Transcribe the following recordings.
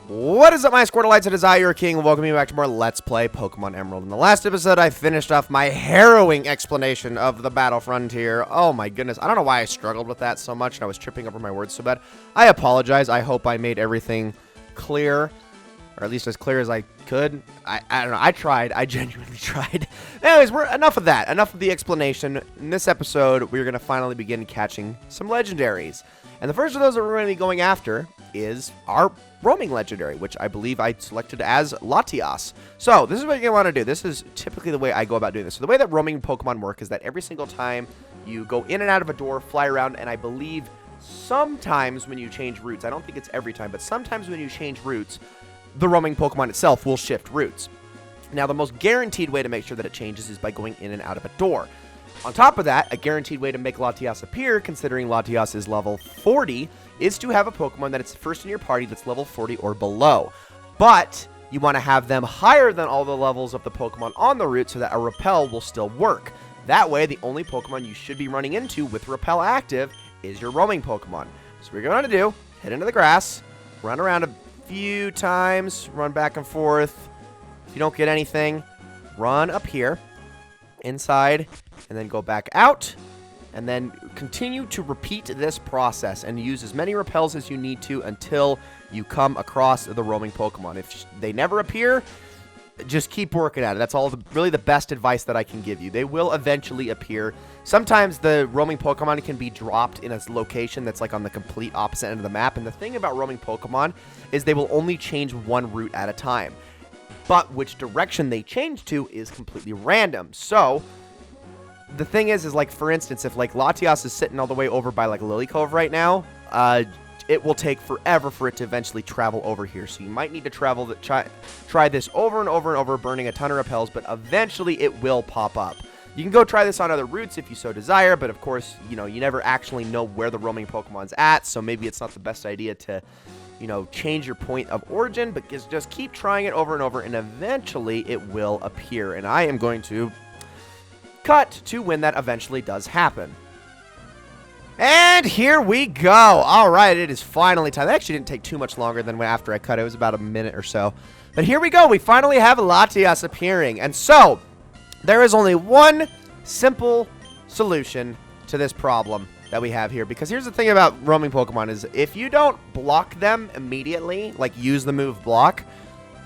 What is up, my Squirtleites? It is I, your king. Welcome you back to more Let's Play Pokemon Emerald. In the last episode, I finished off my harrowing explanation of the Battle Frontier. Oh my goodness, I don't know why I struggled with that so much, and I was tripping over my words so bad. I apologize. I hope I made everything clear, or at least as clear as I could. I don't know. I tried. I genuinely tried. Anyways, enough of that. Enough of the explanation. In this episode, we're going to finally begin catching some legendaries. And the first of those that we're going to be going after is our roaming legendary, which I believe I selected as Latias. So this is what you're going to want to do. This is typically the way I go about doing this. So the way that roaming Pokemon work is that every single time you go in and out of a door, fly around, and I believe sometimes when you change routes, I don't think it's every time, but sometimes when you change routes, the roaming Pokemon itself will shift routes. Now, the most guaranteed way to make sure that it changes is by going in and out of a door. On top of that, a guaranteed way to make Latias appear, considering Latias is level 40, is to have a Pokemon that is first in your party that's level 40 or below. But you want to have them higher than all the levels of the Pokemon on the route so that a Repel will still work. That way, the only Pokemon you should be running into with Repel active is your roaming Pokemon. So what you're going to do, head into the grass, run around a few times, run back and forth. If you don't get anything, run up here, inside, and then go back out, and then continue to repeat this process and use as many repels as you need to until you come across the roaming Pokemon. If they never appear, just keep working at it. That's really the best advice that I can give you. They will eventually appear. Sometimes the roaming Pokemon can be dropped in a location that's like on the complete opposite end of the map, and the thing about roaming Pokemon is they will only change one route at a time. But which direction they change to is completely random. So the thing is like, for instance, if like Latias is sitting all the way over by like Lily Cove right now, it will take forever for it to eventually travel over here. So you might need to try this over and over and over, burning a ton of repels, but eventually it will pop up. You can go try this on other routes if you so desire, but of course, you never actually know where the roaming Pokemon's at, so maybe it's not the best idea to, change your point of origin, but just keep trying it over and over, and eventually it will appear. And I am going to cut to when that eventually does happen. And here we go. All right, it is finally time. That actually didn't take too much longer than after I cut it. It was about a minute or so. But here we go. We finally have Latias appearing. And so, there is only one simple solution to this problem that we have here. Because here's the thing about roaming Pokemon is if you don't block them immediately, like use the move block,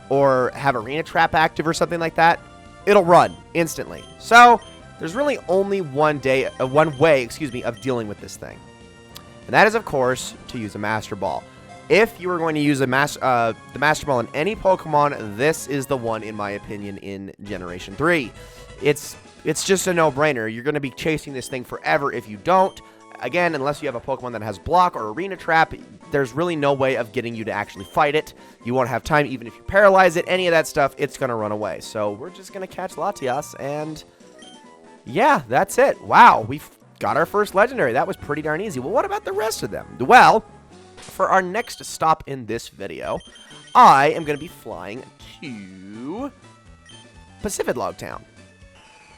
or have Arena Trap active or something like that, it'll run instantly. So there's really only one way of dealing with this thing. And that is, of course, to use a Master Ball. If you are going to use the Master Ball in any Pokemon, this is the one, in my opinion, in Generation 3. It's just a no-brainer. You're going to be chasing this thing forever if you don't. Again, unless you have a Pokemon that has Block or Arena Trap, there's really no way of getting you to actually fight it. You won't have time, even if you paralyze it, any of that stuff, it's going to run away. So we're just going to catch Latias, and yeah, that's it. Wow, we've got our first legendary. That was pretty darn easy. Well, what about the rest of them? Well, for our next stop in this video, I am going to be flying to Pacific Log Town.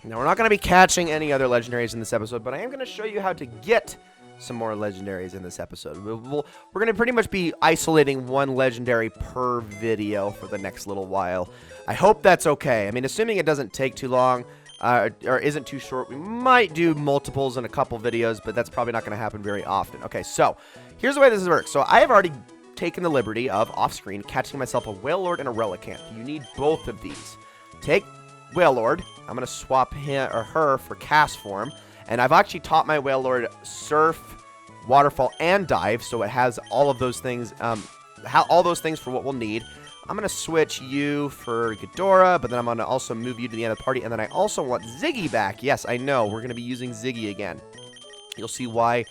Now, we're not going to be catching any other legendaries in this episode, but I am going to show you how to get some more legendaries in this episode. We're going to pretty much be isolating one legendary per video for the next little while. I hope that's okay. I mean, assuming it doesn't take too long, or isn't too short, we might do multiples in a couple videos, but that's probably not going to happen very often. Okay, so here's the way this works. So I have already taken the liberty of, off-screen, catching myself a Wailord and a Relicanth. You need both of these. Take Wailord. I'm going to swap him or her for Cast Form, and I've actually taught my Wailord Surf, Waterfall, and Dive, so it has all of those things, all those things for what we'll need. I'm going to switch you for Ghidorah, but then I'm going to also move you to the end of the party, and then I also want Ziggy back. Yes, I know, we're going to be using Ziggy again. You'll see why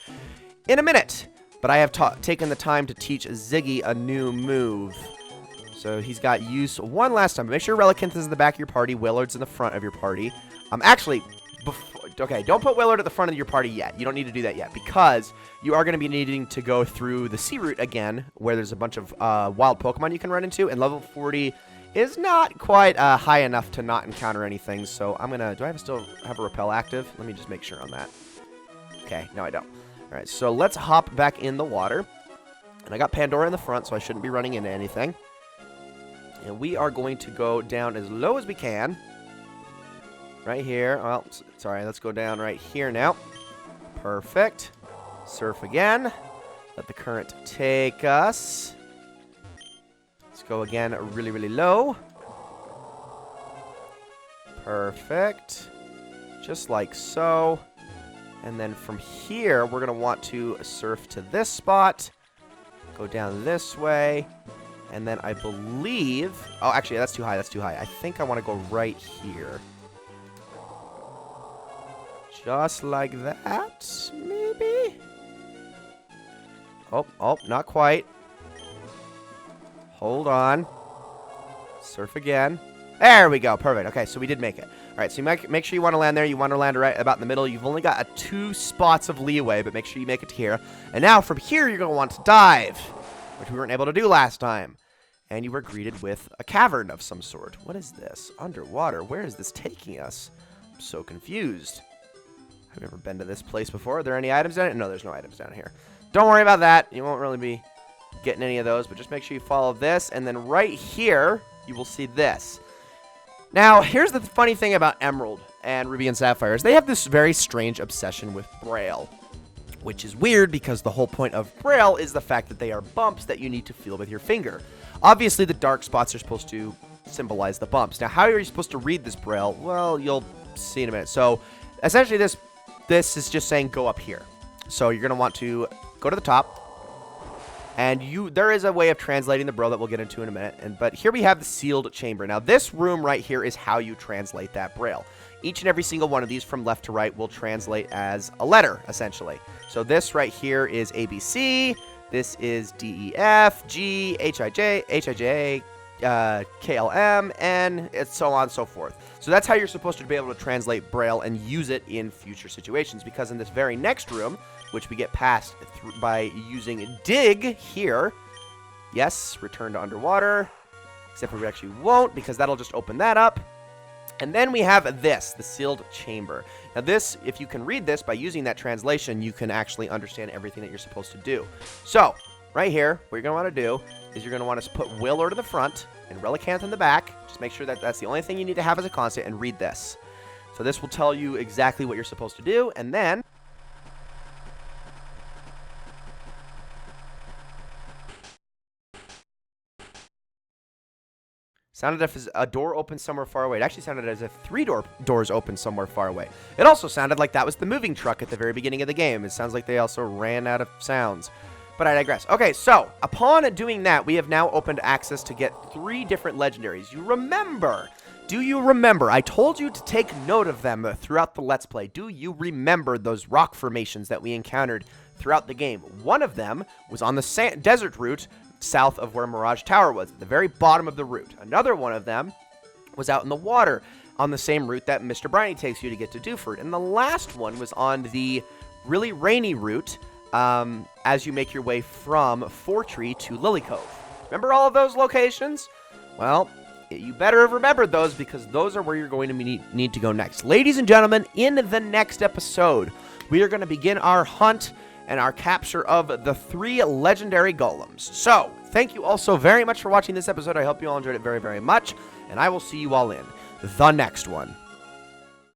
in a minute, but I have taken the time to teach Ziggy a new move. So he's got use one last time. Make sure Relicanth is in the back of your party, Wailord's in the front of your party. Actually, okay, don't put Wailord at the front of your party yet. You don't need to do that yet, because you are going to be needing to go through the Sea Route again, where there's a bunch of wild Pokemon you can run into, and level 40 is not quite high enough to not encounter anything. So I'm going to, do I still have a Repel active? Let me just make sure on that. Okay, no I don't. All right, so let's hop back in the water. And I got Pandora in the front, so I shouldn't be running into anything. And we are going to go down as low as we can. Right here. Well, sorry, let's go down right here now. Perfect. Surf again. Let the current take us. Let's go again really, really low. Perfect. Just like so. And then from here, we're going to want to surf to this spot. Go down this way. And then I believe... Oh, actually, that's too high. That's too high. I think I want to go right here. Just like that, maybe? Oh, not quite. Hold on. Surf again. There we go. Perfect. Okay, so we did make it. All right, so you make sure you want to land there. You want to land right about in the middle. You've only got 2 spots of leeway, but make sure you make it to here. And now from here, you're going to want to dive, which we weren't able to do last time. And you were greeted with a cavern of some sort. What is this? Underwater. Where is this taking us? I'm so confused. I've never been to this place before. Are there any items down here? No, there's no items down here. Don't worry about that. You won't really be getting any of those, but just make sure you follow this. And then right here, you will see this. Now, here's the funny thing about Emerald and Ruby and Sapphire is they have this very strange obsession with Braille, which is weird because the whole point of Braille is the fact that they are bumps that you need to feel with your finger. Obviously, the dark spots are supposed to symbolize the bumps. Now, how are you supposed to read this Braille? Well, you'll see in a minute. So, essentially, this is just saying go up here. So you're going to want to go to the top. And there is a way of translating the Braille that we'll get into in a minute. But here we have the sealed chamber. Now, this room right here is how you translate that Braille. Each and every single one of these from left to right will translate as a letter, essentially. So this right here is ABC. This is D, E, F, G, H, I, J, K, L, M, and so on and so forth. So that's how you're supposed to be able to translate Braille and use it in future situations. Because in this very next room, which we get past by using dig here, yes, return to underwater, except for we actually won't because that'll just open that up. And then we have this, the sealed chamber. Now this, if you can read this by using that translation, you can actually understand everything that you're supposed to do. So, right here, what you're going to want to do is you're going to want to put Willor to the front and Relicanth in the back. Just make sure that that's the only thing you need to have as a constant and read this. So this will tell you exactly what you're supposed to do. And then... sounded as if a door opened somewhere far away. It actually sounded as if 3 doors opened somewhere far away. It also sounded like that was the moving truck at the very beginning of the game. It sounds like they also ran out of sounds. But I digress. Okay, so upon doing that, we have now opened access to get 3 different legendaries. Do you remember? I told you to take note of them throughout the Let's Play. Do you remember those rock formations that we encountered throughout the game? One of them was on the desert route south of where Mirage Tower was, at the very bottom of the route. Another one of them was out in the water on the same route that Mr. Briny takes you to get to Dewford. And the last one was on the really rainy route as you make your way from Fortree to Lily Cove. Remember all of those locations? Well, you better have remembered those because those are where you're going to need to go next. Ladies and gentlemen, in the next episode, we are going to begin our hunt and our capture of the 3 legendary golems. So, thank you all so very much for watching this episode. I hope you all enjoyed it very, very much, and I will see you all in the next one.